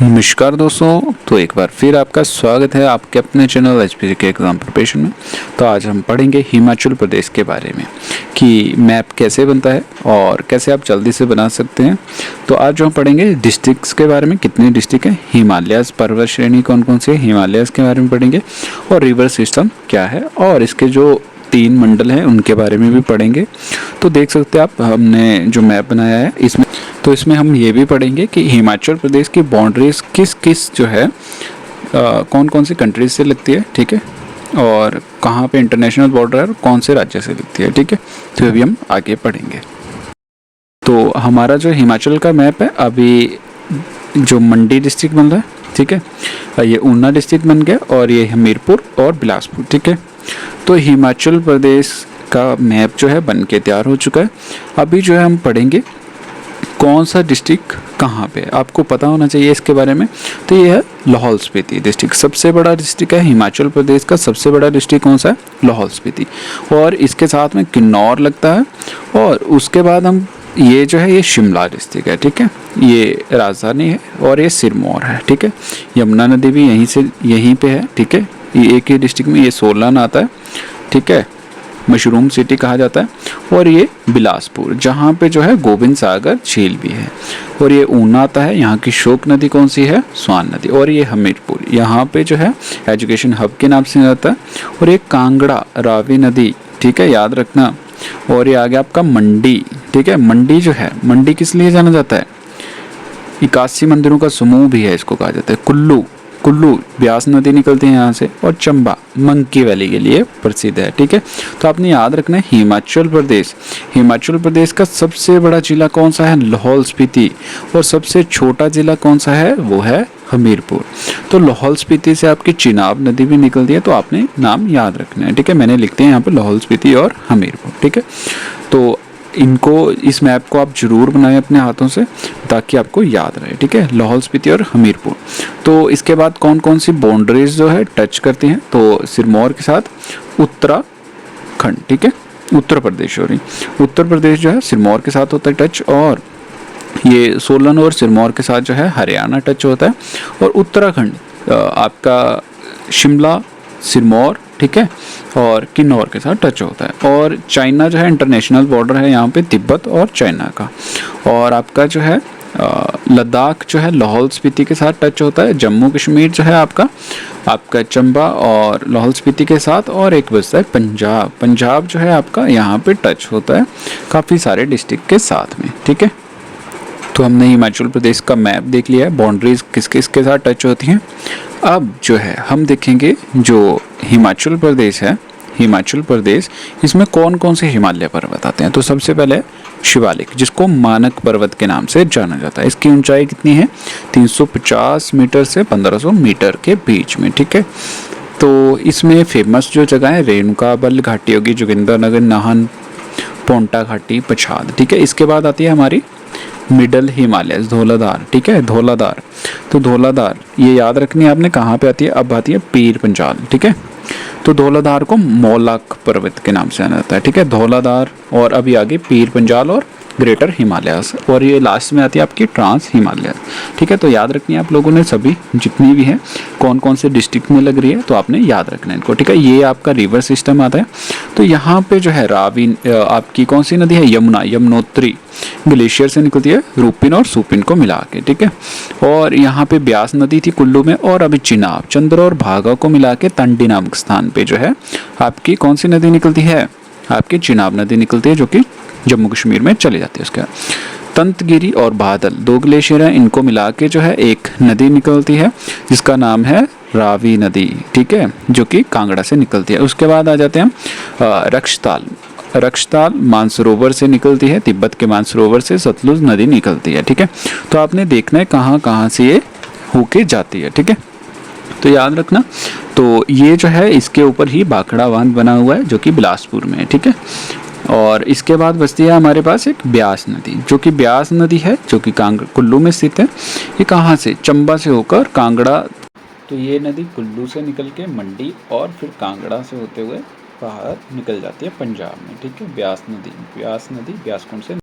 नमस्कार दोस्तों, तो एक बार फिर आपका स्वागत है आपके अपने चैनल एचपीसी के एग्ज़ाम प्रिपरेशन में। तो आज हम पढ़ेंगे हिमाचल प्रदेश के बारे में कि मैप कैसे बनता है और कैसे आप जल्दी से बना सकते हैं। तो आज जो हम पढ़ेंगे डिस्ट्रिक्ट्स के बारे में, कितने डिस्ट्रिक्ट हैं, हिमालयस पर्वत श्रेणी कौन कौन सी है, हिमालयस के बारे में पढ़ेंगे और रिवर सिस्टम क्या है और इसके जो 3 मंडल हैं उनके बारे में भी पढ़ेंगे। तो देख सकते हैं आप, हमने जो मैप बनाया है इसमें हम ये भी पढ़ेंगे कि हिमाचल प्रदेश की बाउंड्रीज किस किस जो है कौन कौन सी कंट्रीज से लगती है, ठीक है, और कहाँ पे इंटरनेशनल बॉर्डर है और कौन से राज्य से लगती है, ठीक है। तो अभी हम आगे पढ़ेंगे। तो हमारा जो हिमाचल का मैप है, अभी जो मंडी डिस्ट्रिक्ट बन रहा है, ठीक है, ये ऊना डिस्ट्रिक्ट बन गया और ये हमीरपुर और बिलासपुर, ठीक है। तो हिमाचल प्रदेश का मैप जो है बन के तैयार हो चुका है। अभी जो है हम पढ़ेंगे कौन सा डिस्ट्रिक्ट कहाँ पे, आपको पता होना चाहिए इसके बारे में। तो ये है लाहौल स्पीति डिस्ट्रिक्ट, सबसे बड़ा डिस्ट्रिक्ट है हिमाचल प्रदेश का। सबसे बड़ा डिस्ट्रिक्ट कौन सा है? लाहौल स्पीति। और इसके साथ में किन्नौर लगता है और उसके बाद हम ये जो है ये शिमला डिस्ट्रिक्ट है, ठीक है, ये राजधानी है और ये सिरमौर है, ठीक है। यमुना नदी भी यहीं पे है, ठीक है। ये एक ही डिस्ट्रिक्ट में ये सोलन आता है, ठीक है, मशरूम सिटी कहा जाता है। और ये बिलासपुर, जहाँ पे जो है गोविंद सागर झील भी है। और ये ऊना आता है, यहाँ की शोक नदी कौन सी है? स्वान नदी। और ये हमीरपुर, यहाँ पे जो है एजुकेशन हब के नाम से जाता है। और ये कांगड़ा रावी नदी, ठीक है, याद रखना। और ये आ गया आपका मंडी, ठीक है। मंडी जो है, मंडी किस लिए जाना जाता है? 81 मंदिरों का समूह भी है, इसको कहा जाता है। कुल्लू ब्यास नदी निकलती है यहाँ से। और चंबा मंकी वैली के लिए प्रसिद्ध है, ठीक है। तो आपने याद रखना है हिमाचल प्रदेश का सबसे बड़ा जिला कौन सा है? लाहौल स्पीति। और सबसे छोटा जिला कौन सा है? वो है हमीरपुर। तो लाहौल स्पीति से आपकी चिनाब नदी भी निकलती है, तो आपने नाम याद रखना है, ठीक है। मैंने लिखते हैं यहाँ पे लाहौल स्पीति और हमीरपुर, ठीक है। तो इस मैप को आप जरूर बनाएं अपने हाथों से ताकि आपको याद रहे, ठीक है। लाहौल स्पीति और हमीरपुर। तो इसके बाद कौन कौन सी बाउंड्रीज जो है टच करती हैं? तो सिरमौर के साथ उत्तराखंड, ठीक है, उत्तर प्रदेश उत्तर प्रदेश जो है सिरमौर के साथ होता है टच। और ये सोलन और सिरमौर के साथ जो है हरियाणा टच होता है। और उत्तराखंड आपका शिमला, सिरमौर, ठीक है, और किन्नौर के साथ टच होता है। और चाइना जो है इंटरनेशनल बॉर्डर है यहाँ पे तिब्बत और चाइना का। और आपका जो है लद्दाख जो है लाहौल स्पीति के साथ टच होता है। जम्मू कश्मीर जो है आपका चंबा और लाहौल स्पीति के साथ। और एक बचता है पंजाब जो है आपका यहाँ पे टच होता है काफ़ी सारे डिस्ट्रिक्ट के साथ में, ठीक है। तो हमने हिमाचल प्रदेश का मैप देख लिया है, बाउंड्रीज किस किस के साथ टच होती हैं। अब जो है हम देखेंगे जो हिमाचल प्रदेश इसमें कौन कौन से हिमालय पर्वत आते हैं। तो सबसे पहले शिवालिक, जिसको मानक पर्वत के नाम से जाना जाता है। इसकी ऊंचाई कितनी है? 350 मीटर से 1500 मीटर के बीच में, ठीक है। तो इसमें फेमस जो जगह है रेणुकाबल घाटी होगी, जोगिंद्रनगर, नाहन, पोंटा घाटी, पछाद, ठीक है। इसके बाद आती है हमारी मिडल हिमालय, धौलाधार, ठीक है, धौलाधार। तो धौलाधार ये याद रखनी है आपने, कहाँ पे आती है? अब आती है पीर पंजाल, ठीक है। तो धौलाधार को मौलाक पर्वत के नाम से जाना जाता है, ठीक है, धौलाधार। और अभी आगे पीर पंजाल और ग्रेटर हिमालयस। और ये लास्ट में आती है आपकी ट्रांस हिमालय, ठीक है। तो याद रखनी है आप लोगों ने सभी, जितनी भी हैं, कौन कौन से डिस्ट्रिक्ट में लग रही है, तो आपने याद रखना है इनको, ठीक है। ये आपका रिवर सिस्टम आता है। तो यहाँ पे जो है रावी आपकी कौन सी नदी है? यमुनोत्री ग्लेशियर से निकलती है, रूपिन और सुपिन को मिला के, ठीक है। और यहाँ पे ब्यास नदी थी कुल्लू में। और अभी चिनाब, चंद्र और भागा को मिला के तंडी नामक स्थान पे जो है आपकी कौन सी नदी निकलती है? आपकी चिनाब नदी निकलती है, जो कि जम्मू कश्मीर में चली जाती है। उसका तंतगिरी और बादल 2 ग्लेशियर हैं, इनको मिला के जो है एक नदी निकलती है जिसका नाम है रावी नदी, ठीक है, जो कि कांगड़ा से निकलती है। उसके बाद आ जाते हैं रक्षताल मानसरोवर से निकलती है, तिब्बत के मानसरोवर से सतलुज नदी निकलती है, ठीक है। तो आपने देखना है कहाँ कहाँ से ये होके जाती है, ठीक है। तो याद रखना। तो ये जो है इसके ऊपर ही भाखड़ा बांध बना हुआ है, जो कि बिलासपुर में है, ठीक है। और इसके बाद बचती है हमारे पास एक ब्यास नदी, जो कि ब्यास नदी है, जो कि कुल्लू में स्थित है। ये कहाँ से? चंबा से होकर कांगड़ा। तो ये नदी कुल्लू से निकल के मंडी और फिर कांगड़ा से होते हुए बाहर निकल जाती है पंजाब में, ठीक है। ब्यास नदी ब्यासकुंड से